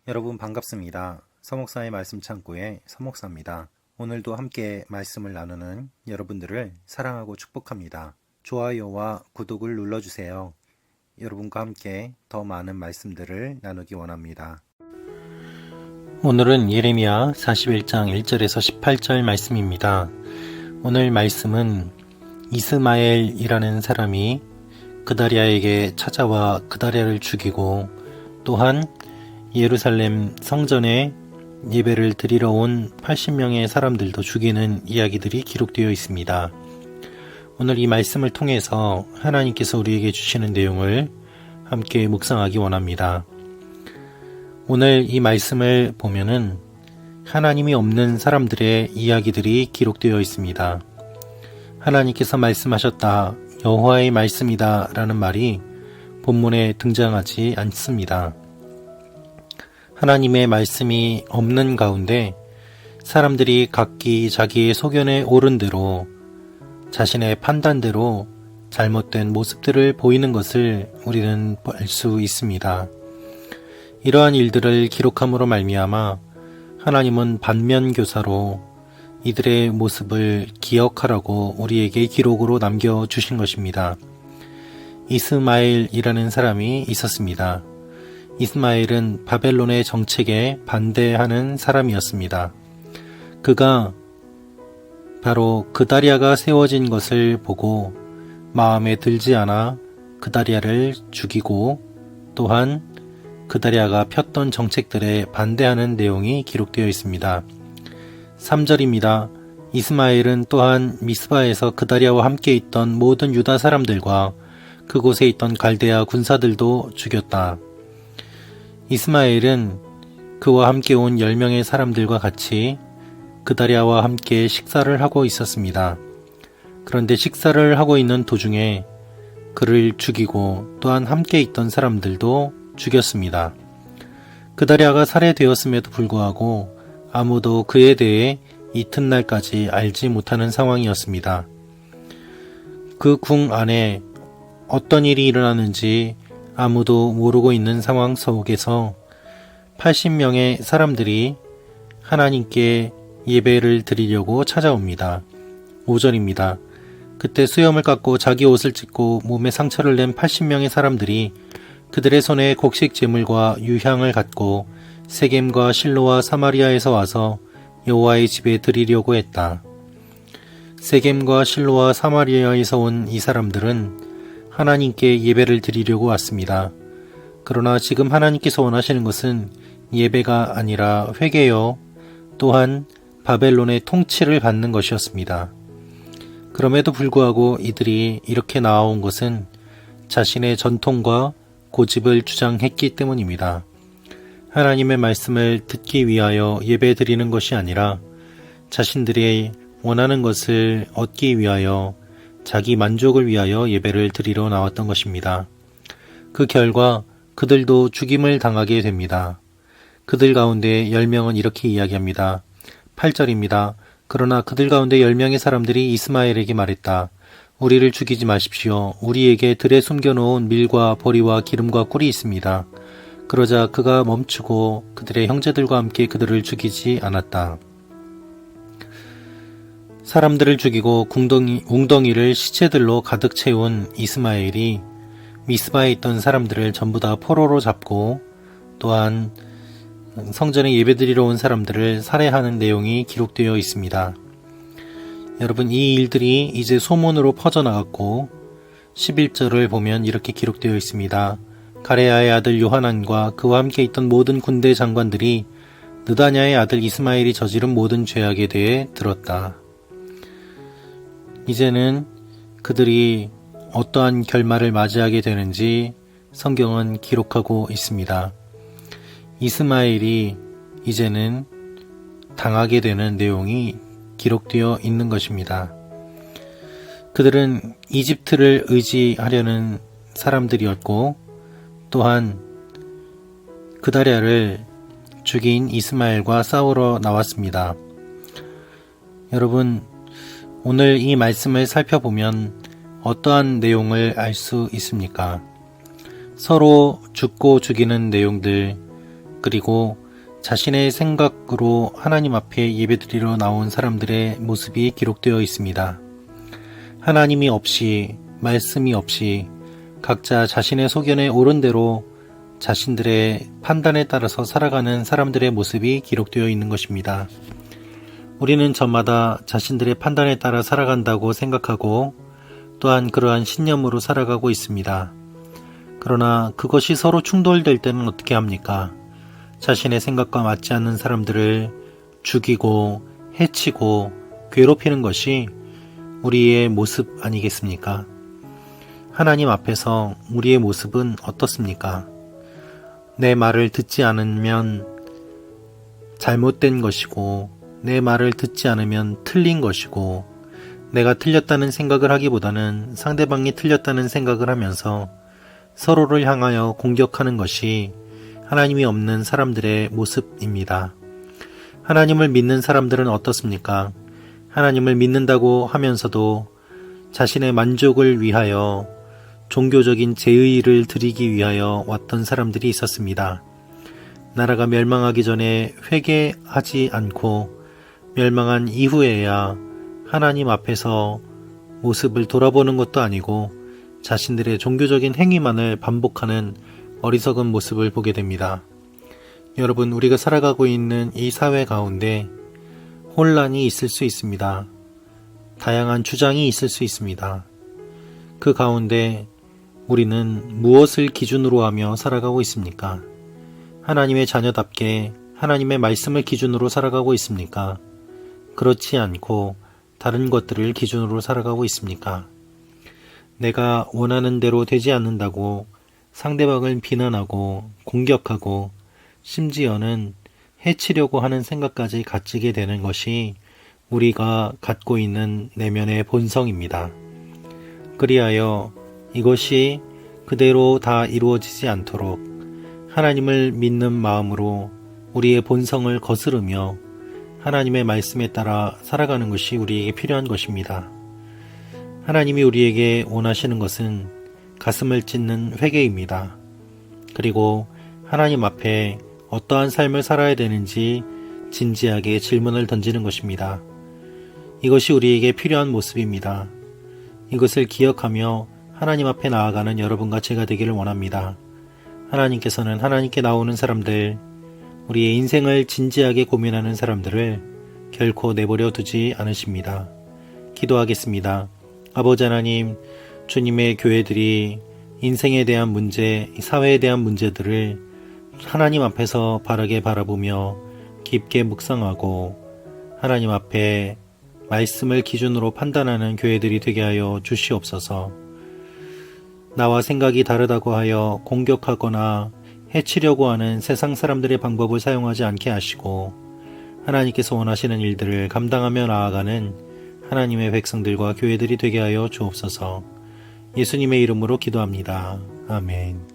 여러분 반갑습니다. 서목사의 말씀 창고의 서목사입니다. 오늘도 함께 말씀을 나누는 여러분들을 사랑하고 축복합니다. 좋아요와 구독을 눌러주세요. 여러분과 함께 더 많은 말씀들을 나누기 원합니다. 오늘은 예레미야 41장 1절에서 18절 말씀입니다. 오늘 말씀은 이스마엘이라는 사람이 그다리아에게 찾아와 그다리아를 죽이고 또한 예루살렘 성전에 예배를 드리러 온 80명의 사람들도 죽이는 이야기들이 기록되어 있습니다. 오늘 이 말씀을 통해서 하나님께서 우리에게 주시는 내용을 함께 묵상하기 원합니다. 오늘 이 말씀을 보면은 하나님이 없는 사람들의 이야기들이 기록되어 있습니다. 하나님께서 말씀하셨다, 여호와의 말씀이다 라는 말이 본문에 등장하지 않습니다. 하나님의 말씀이 없는 가운데 사람들이 각기 자기의 소견에 옳은 대로 자신의 판단대로 잘못된 모습들을 보이는 것을 우리는 볼 수 있습니다. 이러한 일들을 기록함으로 말미암아 하나님은 반면교사로 이들의 모습을 기억하라고 우리에게 기록으로 남겨주신 것입니다. 이스마엘이라는 사람이 있었습니다. 이스마엘은 바벨론의 정책에 반대하는 사람이었습니다. 그가 바로 그다리아가 세워진 것을 보고 마음에 들지 않아 그다리아를 죽이고 또한 그다리아가 폈던 정책들에 반대하는 내용이 기록되어 있습니다. 3절입니다. 이스마엘은 또한 미스바에서 그다리아와 함께 있던 모든 유다 사람들과 그곳에 있던 갈대아 군사들도 죽였다. 이스마엘은 그와 함께 온 10명의 사람들과 같이 그다리아와 함께 식사를 하고 있었습니다. 그런데 식사를 하고 있는 도중에 그를 죽이고 또한 함께 있던 사람들도 죽였습니다. 그다리아가 살해되었음에도 불구하고 아무도 그에 대해 이튿날까지 알지 못하는 상황이었습니다. 그 궁 안에 어떤 일이 일어나는지 아무도 모르고 있는 상황 속에서 80명의 사람들이 하나님께 예배를 드리려고 찾아옵니다. 5절입니다. 그때 수염을 깎고 자기 옷을 찢고 몸에 상처를 낸 80명의 사람들이 그들의 손에 곡식 제물과 유향을 갖고 세겜과 실로와 사마리아에서 와서 여호와의 집에 드리려고 했다. 세겜과 실로와 사마리아에서 온 이 사람들은 하나님께 예배를 드리려고 왔습니다. 그러나 지금 하나님께서 원하시는 것은 예배가 아니라 회개요, 또한 바벨론의 통치를 받는 것이었습니다. 그럼에도 불구하고 이들이 이렇게 나아온 것은 자신의 전통과 고집을 주장했기 때문입니다. 하나님의 말씀을 듣기 위하여 예배 드리는 것이 아니라 자신들이 원하는 것을 얻기 위하여 자기 만족을 위하여 예배를 드리러 나왔던 것입니다. 그 결과 그들도 죽임을 당하게 됩니다. 그들 가운데 10명은 이렇게 이야기합니다. 8절입니다. 그러나 그들 가운데 10명의 사람들이 이스마엘에게 말했다. 우리를 죽이지 마십시오. 우리에게 들에 숨겨놓은 밀과 보리와 기름과 꿀이 있습니다. 그러자 그가 멈추고 그들의 형제들과 함께 그들을 죽이지 않았다. 사람들을 죽이고 웅덩이를 시체들로 가득 채운 이스마엘이 미스바에 있던 사람들을 전부 다 포로로 잡고 또한 성전에 예배드리러 온 사람들을 살해하는 내용이 기록되어 있습니다. 여러분, 이 일들이 이제 소문으로 퍼져나갔고 11절을 보면 이렇게 기록되어 있습니다. 가레야의 아들 요하난과 그와 함께 있던 모든 군대 장관들이 느다냐의 아들 이스마엘이 저지른 모든 죄악에 대해 들었다. 이제는 그들이 어떠한 결말을 맞이하게 되는지 성경은 기록하고 있습니다. 이스마엘이 이제는 당하게 되는 내용이 기록되어 있는 것입니다. 그들은 이집트를 의지하려는 사람들이었고 또한 그다리아를 죽인 이스마엘과 싸우러 나왔습니다. 여러분, 오늘 이 말씀을 살펴보면 어떠한 내용을 알 수 있습니까? 서로 죽고 죽이는 내용들, 그리고 자신의 생각으로 하나님 앞에 예배드리러 나온 사람들의 모습이 기록되어 있습니다. 하나님이 없이, 말씀이 없이 각자 자신의 소견에 옳은 대로 자신들의 판단에 따라서 살아가는 사람들의 모습이 기록되어 있는 것입니다. 우리는 저마다 자신들의 판단에 따라 살아간다고 생각하고 또한 그러한 신념으로 살아가고 있습니다. 그러나 그것이 서로 충돌될 때는 어떻게 합니까? 자신의 생각과 맞지 않는 사람들을 죽이고 해치고 괴롭히는 것이 우리의 모습 아니겠습니까? 하나님 앞에서 우리의 모습은 어떻습니까? 내 말을 듣지 않으면 잘못된 것이고 내 말을 듣지 않으면 틀린 것이고 내가 틀렸다는 생각을 하기보다는 상대방이 틀렸다는 생각을 하면서 서로를 향하여 공격하는 것이 하나님이 없는 사람들의 모습입니다. 하나님을 믿는 사람들은 어떻습니까? 하나님을 믿는다고 하면서도 자신의 만족을 위하여 종교적인 제의를 드리기 위하여 왔던 사람들이 있었습니다. 나라가 멸망하기 전에 회개하지 않고 멸망한 이후에야 하나님 앞에서 모습을 돌아보는 것도 아니고 자신들의 종교적인 행위만을 반복하는 어리석은 모습을 보게 됩니다. 여러분, 우리가 살아가고 있는 이 사회 가운데 혼란이 있을 수 있습니다. 다양한 주장이 있을 수 있습니다. 그 가운데 우리는 무엇을 기준으로 하며 살아가고 있습니까? 하나님의 자녀답게 하나님의 말씀을 기준으로 살아가고 있습니까? 그렇지 않고 다른 것들을 기준으로 살아가고 있습니까? 내가 원하는 대로 되지 않는다고 상대방을 비난하고 공격하고 심지어는 해치려고 하는 생각까지 갖추게 되는 것이 우리가 갖고 있는 내면의 본성입니다. 그리하여 이것이 그대로 다 이루어지지 않도록 하나님을 믿는 마음으로 우리의 본성을 거스르며 하나님의 말씀에 따라 살아가는 것이 우리에게 필요한 것입니다. 하나님이 우리에게 원하시는 것은 가슴을 찢는 회개입니다. 그리고 하나님 앞에 어떠한 삶을 살아야 되는지 진지하게 질문을 던지는 것입니다. 이것이 우리에게 필요한 모습입니다. 이것을 기억하며 하나님 앞에 나아가는 여러분과 제가 되기를 원합니다. 하나님께서는 하나님께 나오는 사람들, 우리의 인생을 진지하게 고민하는 사람들을 결코 내버려 두지 않으십니다. 기도하겠습니다. 아버지 하나님, 주님의 교회들이 인생에 대한 문제, 사회에 대한 문제들을 하나님 앞에서 바르게 바라보며 깊게 묵상하고 하나님 앞에 말씀을 기준으로 판단하는 교회들이 되게 하여 주시옵소서. 나와 생각이 다르다고 하여 공격하거나 해치려고 하는 세상 사람들의 방법을 사용하지 않게 하시고 하나님께서 원하시는 일들을 감당하며 나아가는 하나님의 백성들과 교회들이 되게 하여 주옵소서. 예수님의 이름으로 기도합니다. 아멘.